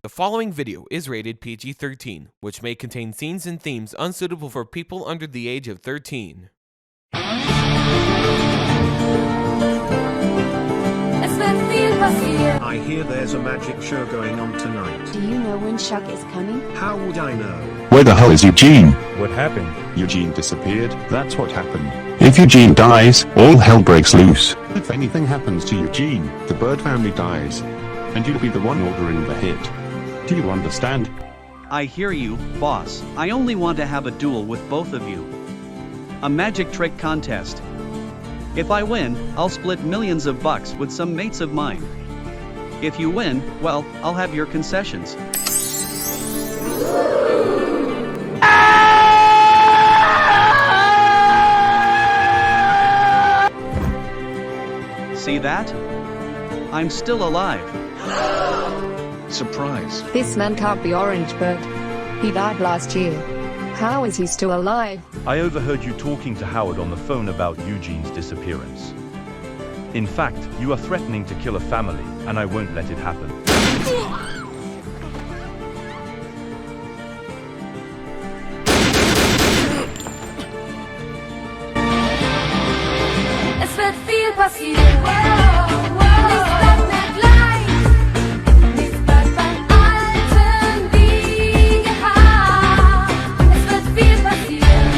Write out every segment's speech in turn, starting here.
The following video is rated PG-13, which may contain scenes and themes unsuitable for people under the age of 13. I hear there's a magic show going on tonight. Do you know when Chuck is coming? How would I know? Where the hell is Eugene? What happened? Eugene disappeared, that's what happened. If Eugene dies, all hell breaks loose. If anything happens to Eugene, the Bird family dies. And you'll be the one ordering the hit. Do you understand? I hear you, boss. I only want to have a duel with both of you. A magic trick contest. If I win, I'll split millions of bucks with some mates of mine. If you win, well, I'll have your concessions. See that? I'm still alive. Surprise. This man can't be Orange Bird. He died last year. How is he still alive? I overheard you talking to Howard on the phone about Eugene's disappearance. In fact, you are threatening to kill a family, and I won't let it happen. Es wird viel passieren. Nichts bleibt mehr gleich. Nichts bleibt beim Alten wie gehabt. Es wird viel passieren.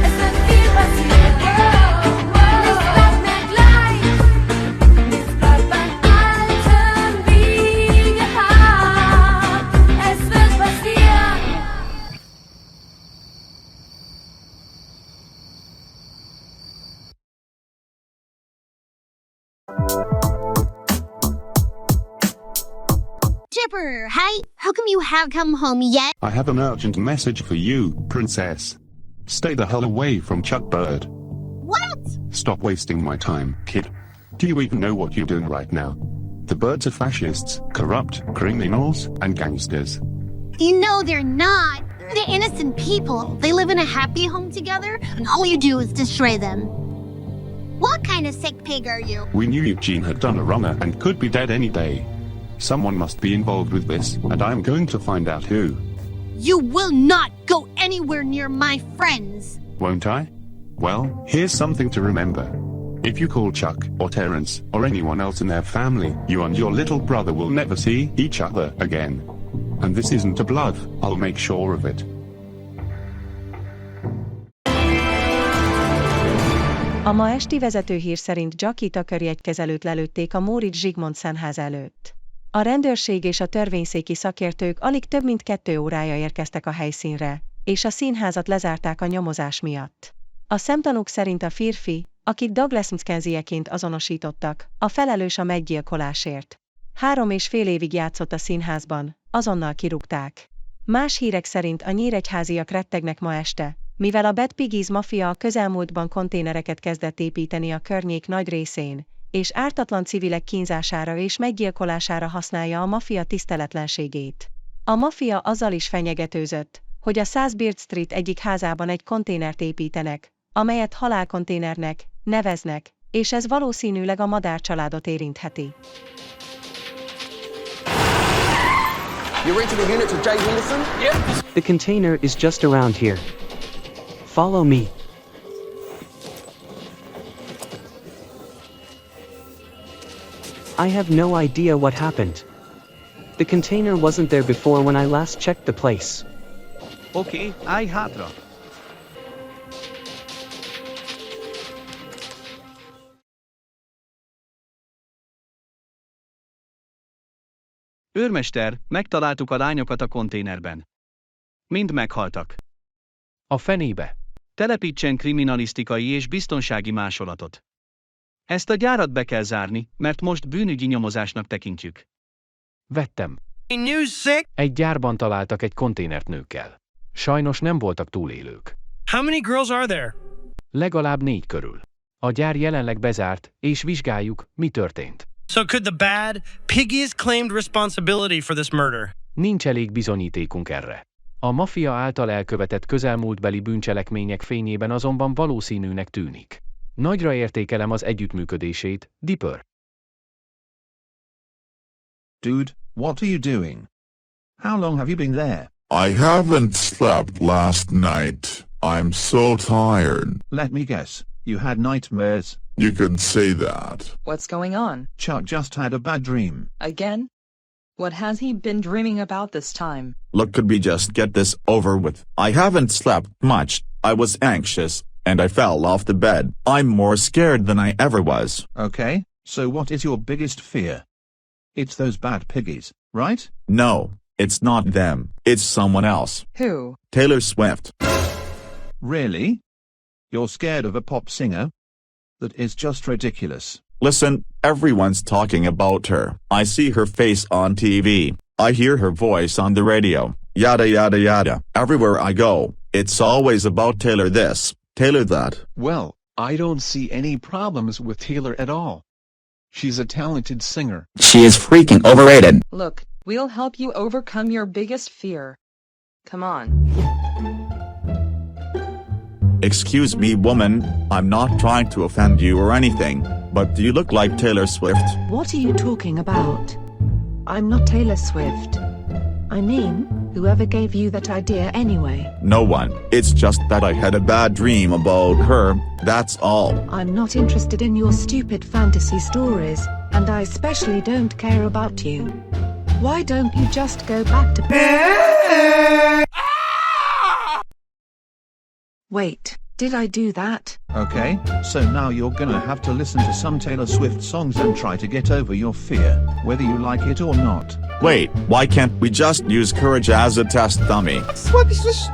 Es wird viel passieren. Nichts bleibt mehr gleich. Nichts bleibt beim Alten wie gehabt. Es wird passieren. Chipper, hi. How come you haven't come home yet? I have an urgent message for you, princess. Stay the hell away from Chuck Bird. What? Stop wasting my time, kid. Do you even know what you're doing right now? The Birds are fascists, corrupt, criminals, and gangsters. You know they're not. They're innocent people. They live in a happy home together, and all you do is destroy them. What kind of sick pig are you? We knew Eugene had done a runner and could be dead any day. Someone must be involved with this, and I'm going to find out who. You will not go anywhere near my friends. Won't I? Well, here's something to remember. If you call Chuck, or Terrence, or anyone else in their family, you and your little brother will never see each other again. And this isn't a bluff, I'll make sure of it. A ma esti vezetőhír szerint Jackie Tucker jegykezelőt lelőtték a Móricz Zsigmond színház előtt. A rendőrség és a törvényszéki szakértők alig több mint 2 órája érkeztek a helyszínre, és a színházat lezárták a nyomozás miatt. A szemtanúk szerint a férfi, akit Douglas Mackenzie-ként azonosítottak, a felelős a meggyilkolásért. 3,5 évig játszott a színházban, azonnal kirúgták. Más hírek szerint a nyíregyháziak rettegnek ma este, mivel a Bad Piggies maffia a közelmúltban konténereket kezdett építeni a környék nagy részén, és ártatlan civilek kínzására és meggyilkolására használja a maffia tiszteletlenségét. A maffia azzal is fenyegetőzött, hogy a 100 Beard Street egyik házában egy konténert építenek, amelyet halálkonténernek neveznek, és ez valószínűleg a madárcsaládot érintheti. You rented a unit to Jay Henderson? Yep. The container is just around here. Follow me. I have no idea what happened. The container wasn't there before when I last checked the place. Okay, állj hátra. Őrmester, megtaláltuk a lányokat a konténerben. Mind meghaltak. A fenébe. Telepítsen kriminalisztikai és biztonsági másolatot. Ezt a gyárat be kell zárni, mert most bűnügyi nyomozásnak tekintjük. Vettem. Egy gyárban találtak egy konténert nőkkel. Sajnos nem voltak túlélők. How many girls are there? Legalább 4 körül. A gyár jelenleg bezárt, és vizsgáljuk, mi történt. So could the Bad Piggies claimed responsibility for this murder? Nincs elég bizonyítékunk erre. A maffia által elkövetett közelmúltbeli bűncselekmények fényében azonban valószínűnek tűnik. Nagyra értékelem az együttműködését, Dipper. Dude, what are you doing? How long have you been there? I haven't slept last night. I'm so tired. Let me guess, you had nightmares? You can say that. What's going on? Chuck just had a bad dream. Again? What has he been dreaming about this time? Look, could we just get this over with? I haven't slept much. I was anxious, and I fell off the bed. I'm more scared than I ever was. Okay, so what is your biggest fear? It's those bad piggies, right? No, it's not them. It's someone else. Who? Taylor Swift. Really? You're scared of a pop singer? That is just ridiculous. Listen, everyone's talking about her. I see her face on TV. I hear her voice on the radio. Yada yada yada. Everywhere I go, it's always about Taylor this, Taylor that. Well, I don't see any problems with Taylor at all. She's a talented singer. She is freaking overrated. Look, we'll help you overcome your biggest fear. Come on. Excuse me, woman, I'm not trying to offend you or anything, but do you look like Taylor Swift? What are you talking about? I'm not Taylor Swift. I mean, whoever gave you that idea anyway? No one. It's just that I had a bad dream about her, that's all. I'm not interested in your stupid fantasy stories, and I especially don't care about you. Why don't you just go back to bed? Wait, did I do that? Okay, so now you're gonna have to listen to some Taylor Swift songs and try to get over your fear, whether you like it or not. Wait, why can't we just use courage as a test dummy? What is this?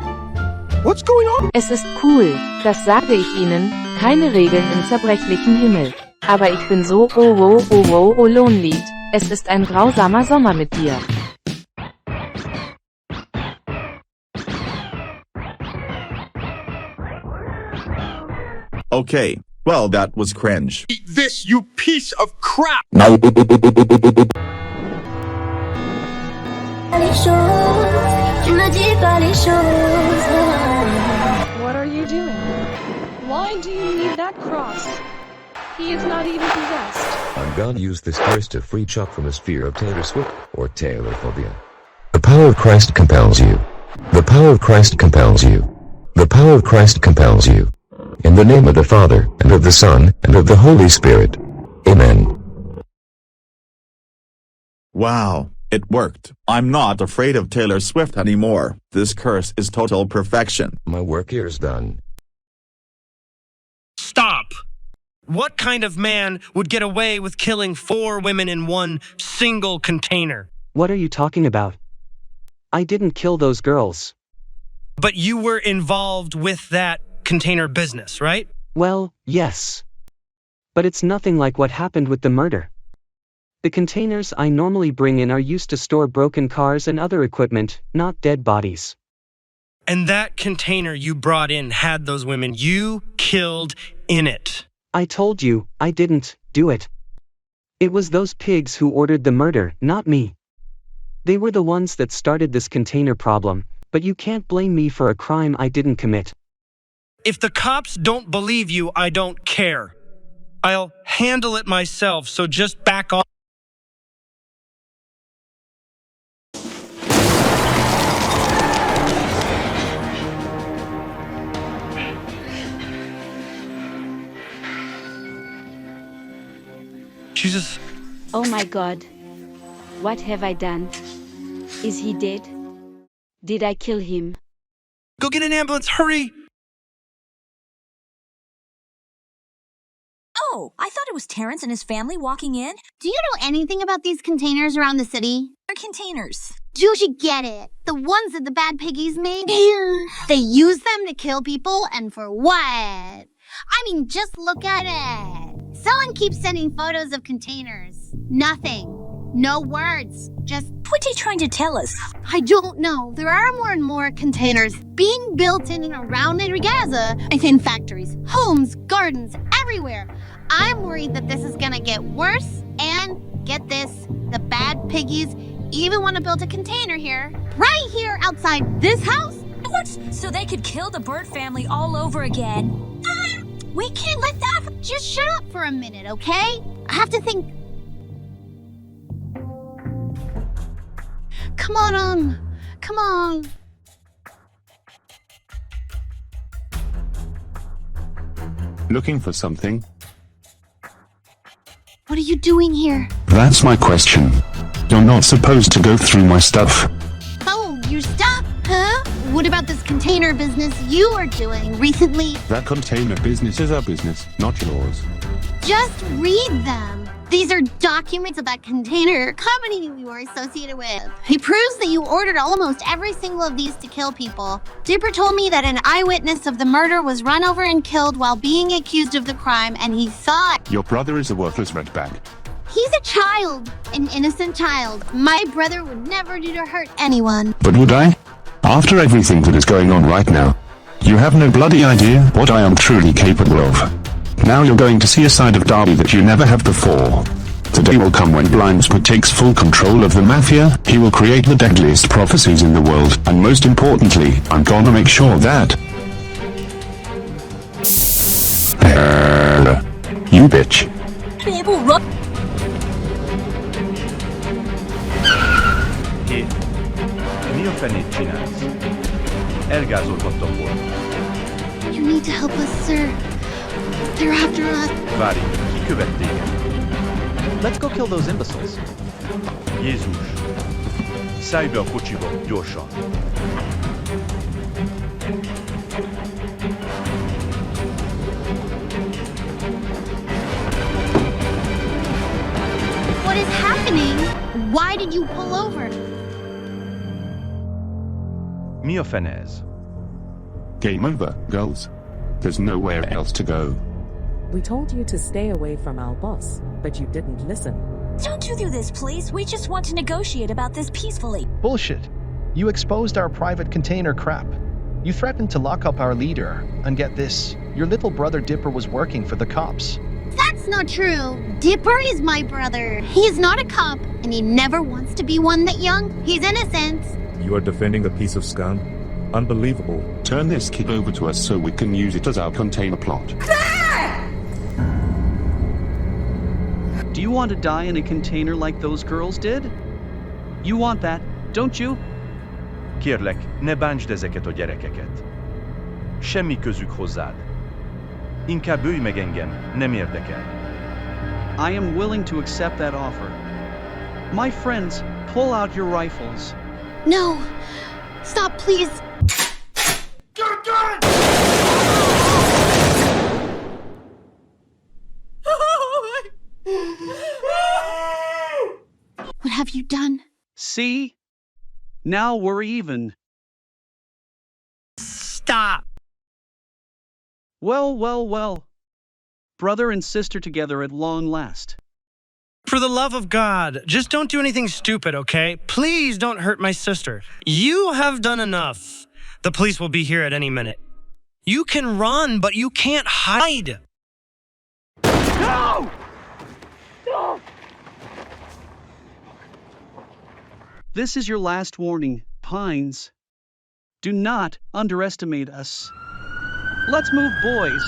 What's going on? Es ist cool, das sage ich Ihnen, keine Regeln im zerbrechlichen Himmel. Aber ich bin so lonely. Es ist ein grausamer Sommer mit dir. Okay, well that was cringe. Eat this, you piece of crap! No. What are you doing? Why do you need that cross? He is not even possessed. I'm gonna use this curse to free Chuck from his fear of Taylor Swift, or Taylorphobia. The power of Christ compels you. The power of Christ compels you. The power of Christ compels you. In the name of the Father, and of the Son, and of the Holy Spirit. Amen. Wow, it worked. I'm not afraid of Taylor Swift anymore. This curse is total perfection. My work here is done. Stop! What kind of man would get away with killing 4 women in one single container? What are you talking about? I didn't kill those girls. But you were involved with that container business, right? Well, yes. But it's nothing like what happened with the murder. The containers I normally bring in are used to store broken cars and other equipment, not dead bodies. And that container you brought in had those women you killed in it. I told you, I didn't do it. It was those pigs who ordered the murder, not me. They were the ones that started this container problem, but you can't blame me for a crime I didn't commit. If the cops don't believe you, I don't care. I'll handle it myself, so just back off. Jesus. Oh my God. What have I done? Is he dead? Did I kill him? Go get an ambulance, hurry! Oh, I thought it was Terrence and his family walking in. Do you know anything about these containers around the city? They're containers. Do you get it? The ones that the Bad Piggies made? They use them to kill people, and for what? I mean, just look at it. Someone keeps sending photos of containers. Nothing. No words. Just... What's he trying to tell us? I don't know. There are more and more containers being built in and around Nyíregyháza, and in factories, homes, gardens, everywhere. I'm worried that this is gonna get worse, and get this, the Bad Piggies even want to build a container here, right here outside this house? What? So they could kill the bird family all over again? We can't let that. Just shut up for a minute, okay? I have to think. Come on. Come on. Looking for something? What are you doing here? That's my question. You're not supposed to go through my stuff. Oh, your stuff? Huh? What about this container business you were doing recently? That container business is our business, not yours. Just read them. These are documents of that container company you were associated with. It proves that you ordered almost every single of these to kill people. Dipper told me that an eyewitness of the murder was run over and killed while being accused of the crime, and he thought... Your brother is a worthless redbag. He's a child, an innocent child. My brother would never do to hurt anyone. But would I? After everything that is going on right now, you have no bloody idea what I am truly capable of. Now you're going to see a side of Darby that you never have before. The day will come when Blindswood takes full control of the mafia. He will create the deadliest prophecies in the world, and most importantly, I'm gonna make sure that... You bitch. People run. Hé, mi a fenét csinálsz? Elgázoltattam volna. You need to help us, sir. They're after us. Várj, ki követ téged? Let's go kill those imbeciles. Jézus! Szállj be a kocsiba, gyorsan! What is happening? Why did you pull over? Mi a fene ez? Game over, girls. There's nowhere else to go. We told you to stay away from our boss, but you didn't listen. Don't you do this, please. We just want to negotiate about this peacefully. Bullshit. You exposed our private container crap. You threatened to lock up our leader. And get this, your little brother Dipper was working for the cops. That's not true. Dipper is my brother. He is not a cop, and he never wants to be one that young. He's innocent. You are defending a piece of scum? Unbelievable. Turn this kid over to us so we can use it as our container plot. Do you want to die in a container like those girls did? You want that, don't you? Kérlek, ne bántsd ezeket a gyerekeket. Semmi közük hozzád. Inkább ölj meg engem, nem érdekel. I am willing to accept that offer. My friends, pull out your rifles. No. Stop, please. What have you done? See? Now we're even. Stop! Well. Brother and sister together at long last. For the love of God, just don't do anything stupid, okay? Please don't hurt my sister. You have done enough. The police will be here at any minute. You can run, but you can't hide. No! No! This is your last warning, Pines. Do not underestimate us. Let's move, boys.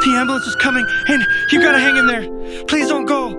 The ambulance is coming, and you gotta hang in there. Please don't go.